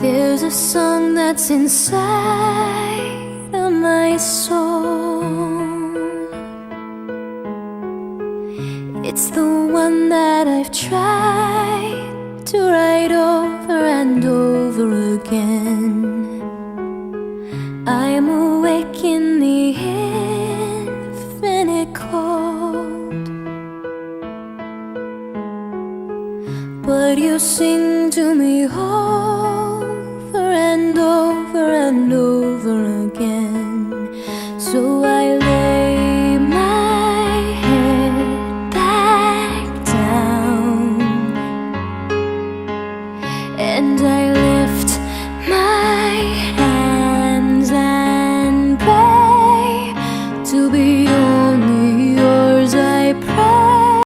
There's a song that's inside of my soul. It's the one that I've tried to write over and over again. I'm awake in the infinite cold, but you sing to me, oh,